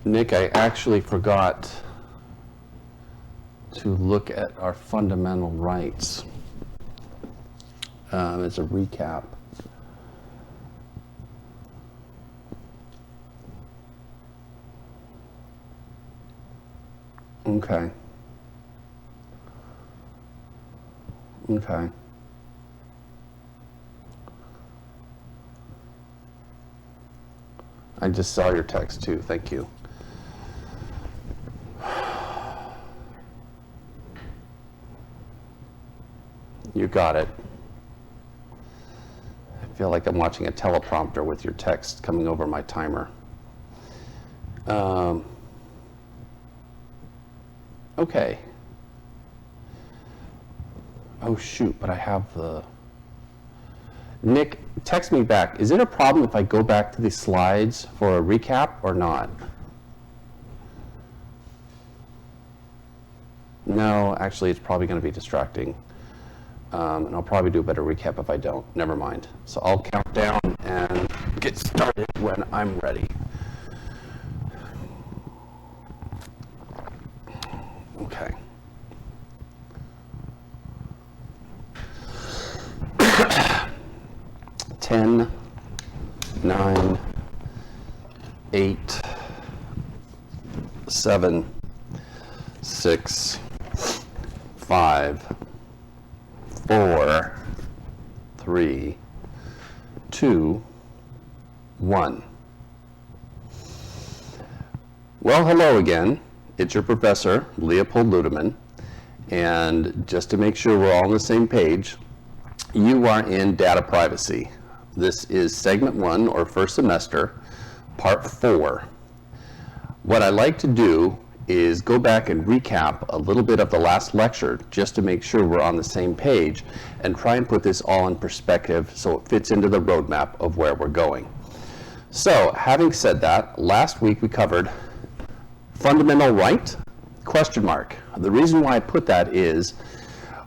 Nick, I actually forgot to look at our fundamental rights as a recap. Okay. Okay. I just saw your text too. Thank you. You got it. I feel like I'm watching a teleprompter with your text coming over my timer. Okay. Oh shoot, but I have the... Nick, text me back. Is it a problem if I go back to the slides for a recap or not? No, actually it's probably going to be distracting. And I'll probably do a better recap if I don't. Never mind. So I'll count down and get started when I'm ready. Okay. 10, 9, 8, 7, 6, 5, 4, 3, 2, 1. Well, hello again. It's your professor, Leopold Ludeman. And just to make sure we're all on the same page, you are in data privacy. This is segment 1, or first semester, part 4. What I like to do is go back and recap a little bit of the last lecture just to make sure we're on the same page and try and put this all in perspective so it fits into the roadmap of where we're going. So, having said that, last week we covered fundamental right, question mark. The reason why I put that is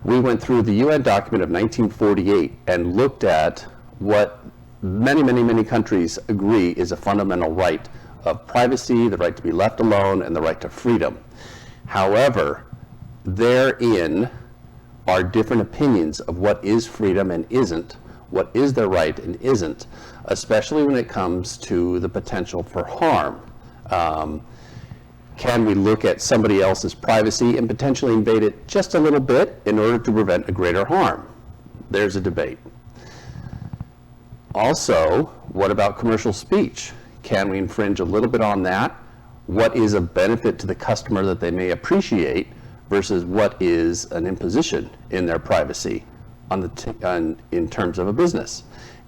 we went through the UN document of 1948 and looked at what many countries agree is a fundamental right of privacy, the right to be left alone, and the right to freedom. However, therein are different opinions of what is freedom and isn't, what is their right and isn't, especially when it comes to the potential for harm. Can we look at somebody else's privacy and potentially invade it just a little bit in order to prevent a greater harm? There's a debate. Also, what about commercial speech? Can we infringe a little bit on that? What is a benefit to the customer that they may appreciate versus what is an imposition in their privacy in terms of a business?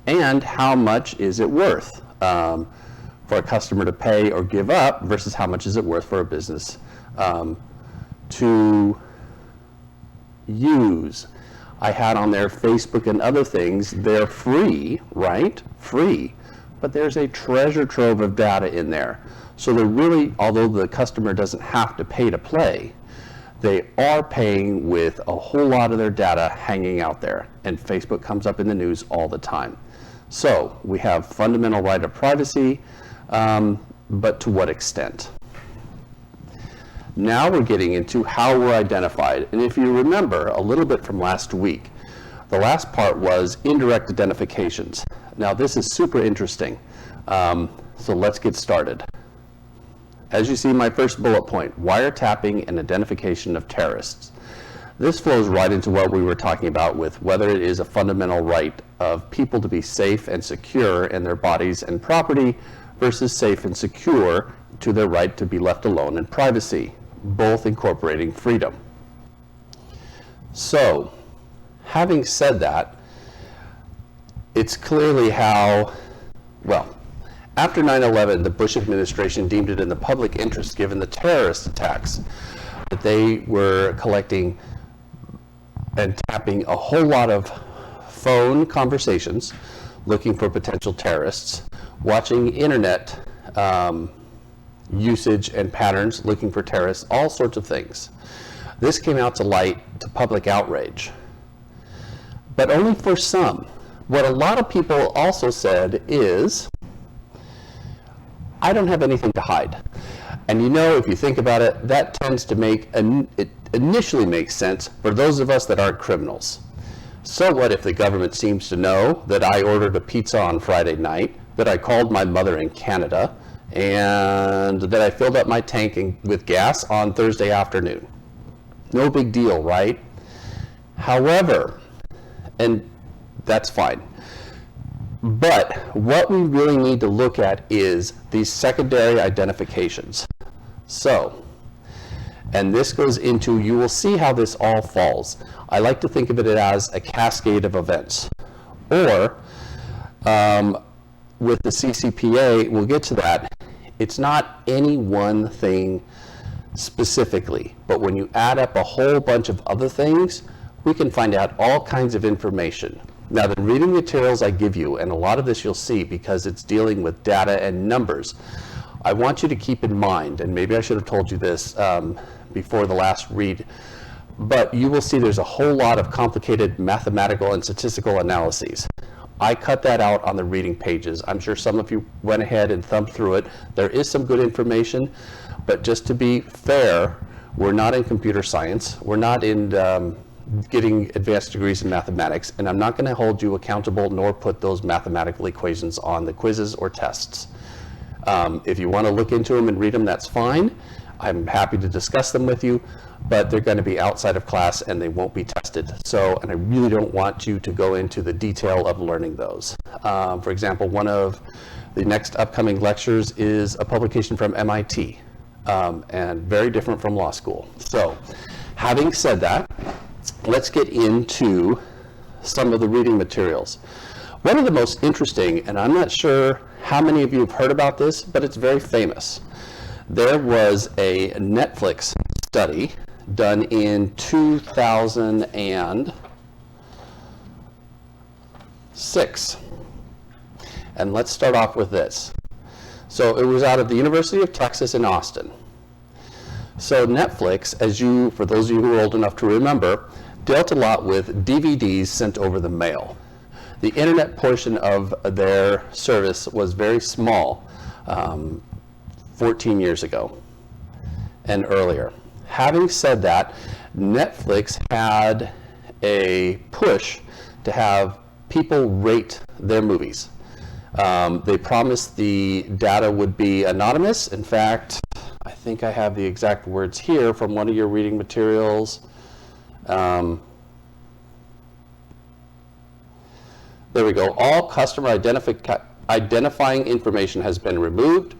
And how much is it worth for a customer to pay or give up versus how much is it worth for a business to use? I had on there Facebook and other things. They're free, right? Free. But there's a treasure trove of data in there. So they're really, although the customer doesn't have to pay to play, they are paying with a whole lot of their data hanging out there. And Facebook comes up in the news all the time. So we have fundamental right of privacy, but to what extent? Now we're getting into how we're identified. And if you remember a little bit from last week, the last part was indirect identifications. Now this is super interesting. So let's get started. As you see, my first bullet point, wiretapping and identification of terrorists. This flows right into what we were talking about with whether it is a fundamental right of people to be safe and secure in their bodies and property versus safe and secure to their right to be left alone in privacy, both incorporating freedom. So, having said that, it's clearly how, well, after 9/11, the Bush administration deemed it in the public interest, given the terrorist attacks, that they were collecting and tapping a whole lot of phone conversations, looking for potential terrorists, watching internet usage and patterns, looking for terrorists, all sorts of things. This came out to light to public outrage, but only for some. What a lot of people also said is, I don't have anything to hide. And you know, if you think about it, that tends to it initially makes sense for those of us that aren't criminals. So what if the government seems to know that I ordered a pizza on Friday night, that I called my mother in Canada, and that I filled up my tank with gas on Thursday afternoon? No big deal, right? However, and that's fine. But what we really need to look at is these secondary identifications. So, and this goes into, you will see how this all falls. I like to think of it as a cascade of events. Or, with the CCPA, we'll get to that, it's not any one thing specifically, but when you add up a whole bunch of other things, we can find out all kinds of information. Now, the reading materials I give you, and a lot of this you'll see because it's dealing with data and numbers, I want you to keep in mind, and maybe I should have told you this before the last read, but you will see there's a whole lot of complicated mathematical and statistical analyses. I cut that out on the reading pages. I'm sure some of you went ahead and thumbed through it. There is some good information, but just to be fair, we're not in computer science. We're not in getting advanced degrees in mathematics, and I'm not going to hold you accountable nor put those mathematical equations on the quizzes or tests. If you want to look into them and read them, that's fine. I'm happy to discuss them with you, but they're going to be outside of class and they won't be tested. So, and I really don't want you to go into the detail of learning those. For example, one of the next upcoming lectures is a publication from MIT, and very different from law school. So, having said that, let's get into some of the reading materials. One of the most interesting, and I'm not sure how many of you have heard about this, but it's very famous. There was a Netflix study done in 2006. And let's start off with this. So it was out of the University of Texas in Austin. So Netflix, for those of you who are old enough to remember, dealt a lot with DVDs sent over the mail. The internet portion of their service was very small 14 years ago and earlier. Having said that, Netflix had a push to have people rate their movies. They promised the data would be anonymous. In fact, I think I have the exact words here from one of your reading materials. There we go. All customer identifying information has been removed.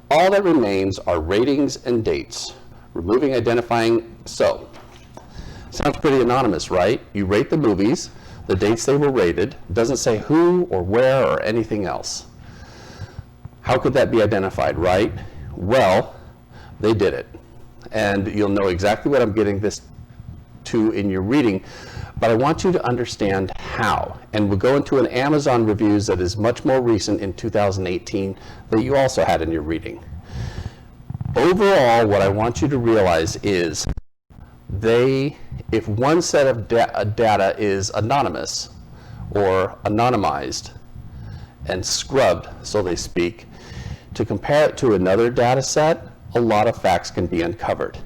All that remains are ratings and dates. Removing identifying, so, sounds pretty anonymous, right? You rate the movies, the dates they were rated, doesn't say who or where or anything else. How could that be identified, right? Well, they did it. And you'll know exactly what I'm getting this to in your reading, but I want you to understand how. And we'll go into an Amazon reviews that is much more recent in 2018 that you also had in your reading. Overall, what I want you to realize is if one set of data is anonymous or anonymized and scrubbed, so they speak, to compare it to another data set, a lot of facts can be uncovered.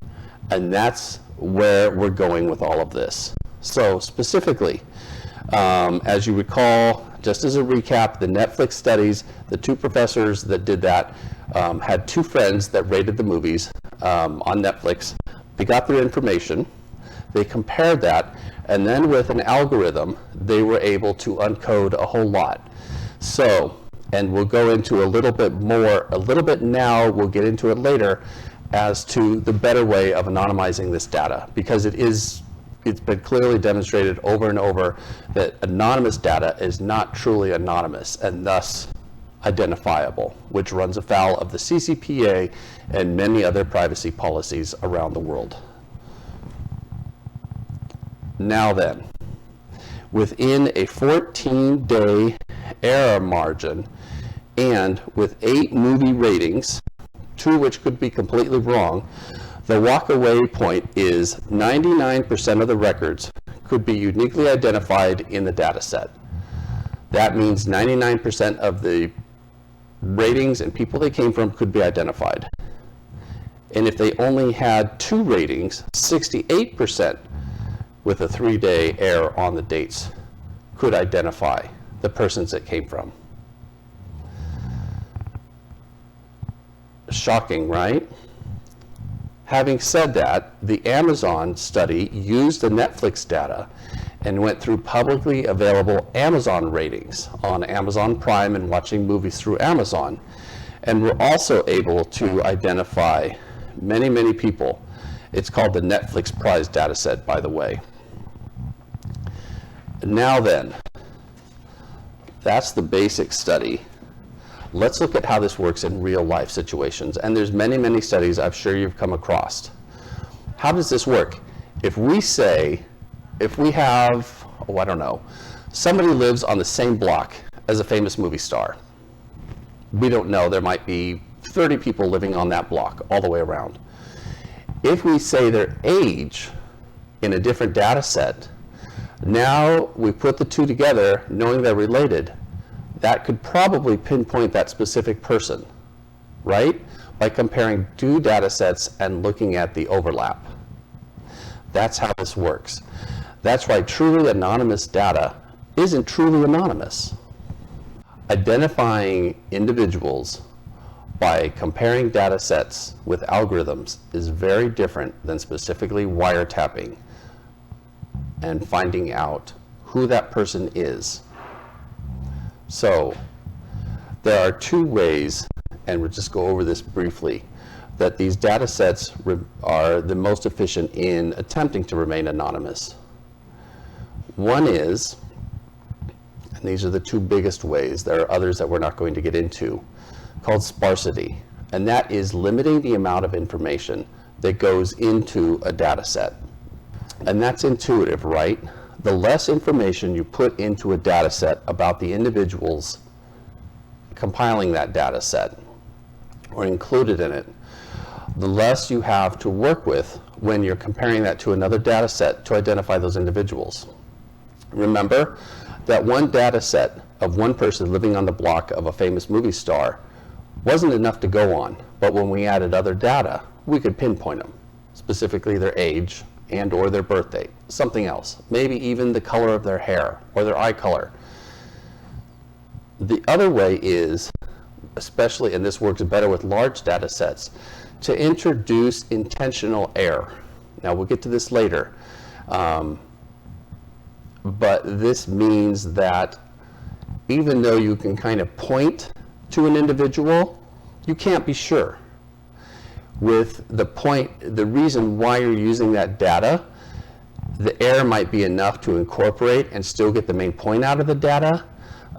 And that's where we're going with all of this. So specifically, as you recall, just as a recap, the Netflix studies, the two professors that did that had two friends that rated the movies on Netflix. They got their information, they compared that, and then with an algorithm, they were able to uncode a whole lot. So, and we'll go into a little bit now, we'll get into it later, as to the better way of anonymizing this data, because it's been clearly demonstrated over and over that anonymous data is not truly anonymous and thus identifiable, which runs afoul of the CCPA and many other privacy policies around the world. Now then, within a 14-day error margin and with 8 movie ratings, 2 which could be completely wrong, the walk-away point is 99% of the records could be uniquely identified in the data set. That means 99% of the ratings and people they came from could be identified. And if they only had 2 ratings, 68% with a 3-day error on the dates could identify the persons it came from. Shocking, right? Having said that, the Amazon study used the Netflix data and went through publicly available Amazon ratings on Amazon Prime and watching movies through Amazon, and were also able to identify many, many people. It's called the Netflix Prize Dataset, by the way. Now then, that's the basic study. Let's look at how this works in real life situations. And there's many, many studies I'm sure you've come across. How does this work? If we have, I don't know, somebody lives on the same block as a famous movie star. We don't know, there might be 30 people living on that block all the way around. If we say their age in a different data set, now we put the two together, knowing they're related, that could probably pinpoint that specific person, right? By comparing 2 data sets and looking at the overlap. That's how this works. That's why truly anonymous data isn't truly anonymous. Identifying individuals by comparing data sets with algorithms is very different than specifically wiretapping and finding out who that person is. So there are 2 ways, and we'll just go over this briefly, that these data sets are the most efficient in attempting to remain anonymous. One is, and these are the 2 biggest ways, there are others that we're not going to get into, called sparsity. And that is limiting the amount of information that goes into a data set. And that's intuitive, right? The less information you put into a data set about the individuals compiling that data set or included in it, the less you have to work with when you're comparing that to another data set to identify those individuals. Remember that one data set of one person living on the block of a famous movie star wasn't enough to go on, but when we added other data, we could pinpoint them, specifically their age and or their birth date, something else, maybe even the color of their hair or their eye color. The other way is, especially, and this works better with large data sets, to introduce intentional error. Now we'll get to this later, but this means that even though you can kind of point to an individual, you can't be sure. With the reason why you're using that data, the error might be enough to incorporate and still get the main point out of the data,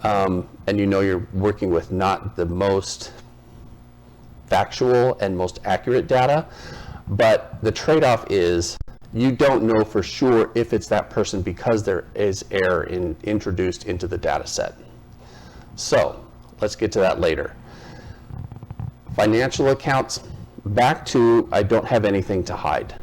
and you know you're working with not the most factual and most accurate data, but the trade-off is you don't know for sure if it's that person because there is error introduced into the data set. So let's get to that later. Financial accounts, back to I don't have anything to hide.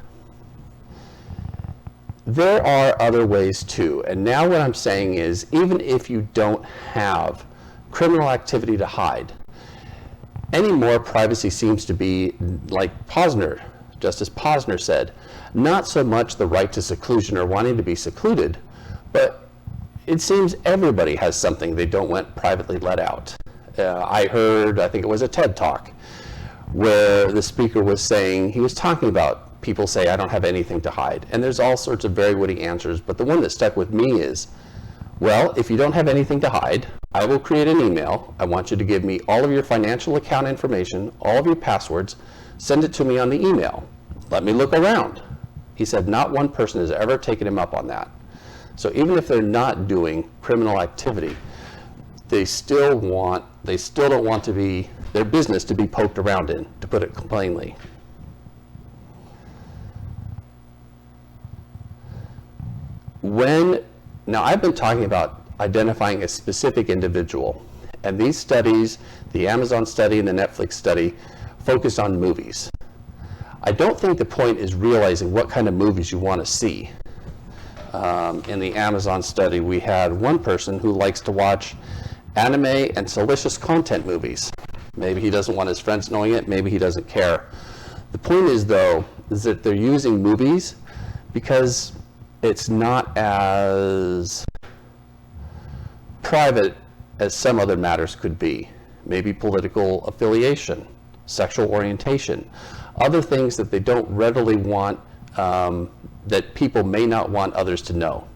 There are other ways too, and now what I'm saying is even if you don't have criminal activity to hide, anymore privacy seems to be like Justice Posner said, not so much the right to seclusion or wanting to be secluded, but it seems everybody has something they don't want privately let out. I think it was a TED Talk, where the speaker was saying, he was talking about people say, I don't have anything to hide. And there's all sorts of very witty answers, but the one that stuck with me is, well, if you don't have anything to hide, I will create an email. I want you to give me all of your financial account information, all of your passwords, send it to me on the email. Let me look around. He said not one person has ever taken him up on that. So even if they're not doing criminal activity, they still don't want to be their business to be poked around in, to put it plainly. Now I've been talking about identifying a specific individual, and these studies, the Amazon study and the Netflix study, focus on movies. I don't think the point is realizing what kind of movies you want to see. In the Amazon study, we had one person who likes to watch anime and salacious content movies. Maybe he doesn't want his friends knowing it. Maybe he doesn't care. The point is, though, is that they're using movies because it's not as private as some other matters could be. Maybe political affiliation, sexual orientation, other things that they don't readily want, that people may not want others to know.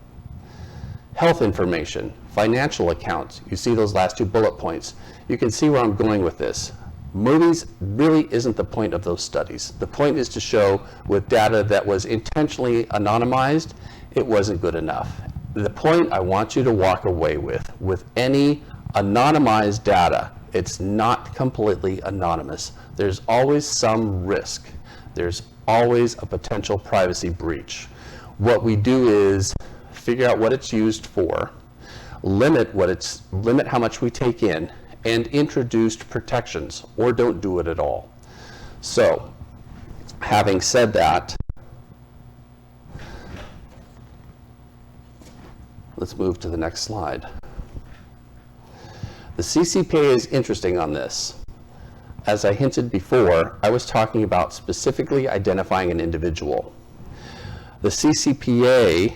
Health information, financial accounts. You see those last two bullet points. You can see where I'm going with this. Movies really isn't the point of those studies. The point is to show with data that was intentionally anonymized, it wasn't good enough. The point I want you to walk away with any anonymized data, it's not completely anonymous. There's always some risk. There's always a potential privacy breach. What we do is figure out what it's used for, limit how much we take in, and introduced protections, or don't do it at all. So, having said that, let's move to the next slide. The CCPA is interesting on this. As I hinted before, I was talking about specifically identifying an individual. The CCPA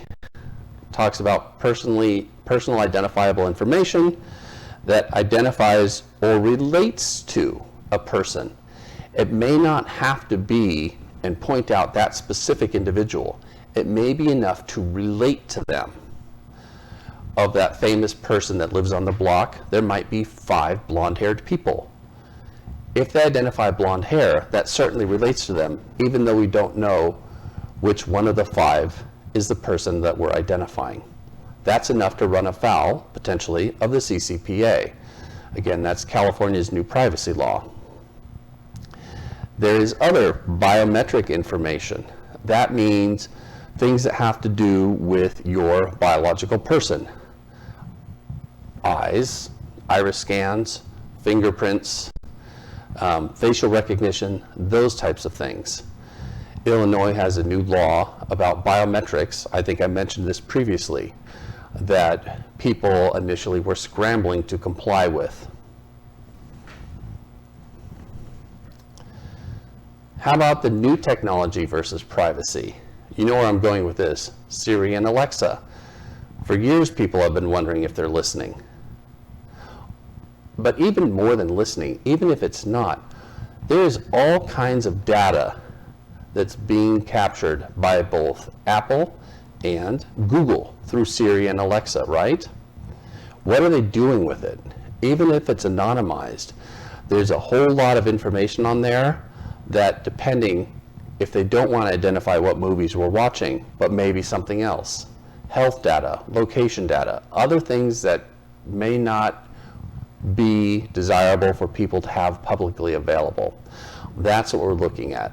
talks about personal identifiable information that identifies or relates to a person. It may not have to be and point out that specific individual. It may be enough to relate to them. Of that famous person that lives on the block, there might be 5 blonde-haired people. If they identify blonde hair, that certainly relates to them, even though we don't know which one of the 5 is the person that we're identifying. That's enough to run afoul, potentially, of the CCPA. Again, that's California's new privacy law. There is other biometric information. That means things that have to do with your biological person. Eyes, iris scans, fingerprints, facial recognition, those types of things. Illinois has a new law about biometrics. I think I mentioned this previously, that people initially were scrambling to comply with. How about the new technology versus privacy? You know where I'm going with this. Siri and Alexa. For years, people have been wondering if they're listening. But even more than listening, even if it's not, there's all kinds of data that's being captured by both Apple and Google through Siri and Alexa, right? What are they doing with it? Even if it's anonymized, there's a whole lot of information on there that, depending if they don't want to identify what movies we're watching, but maybe something else, health data, location data, other things that may not be desirable for people to have publicly available. That's what we're looking at.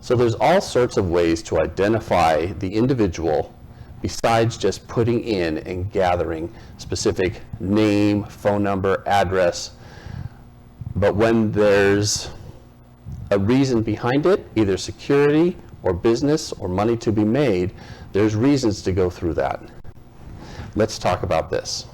So there's all sorts of ways to identify the individual besides just putting in and gathering specific name, phone number, address. But when there's a reason behind it, either security or business or money to be made, there's reasons to go through that. Let's talk about this.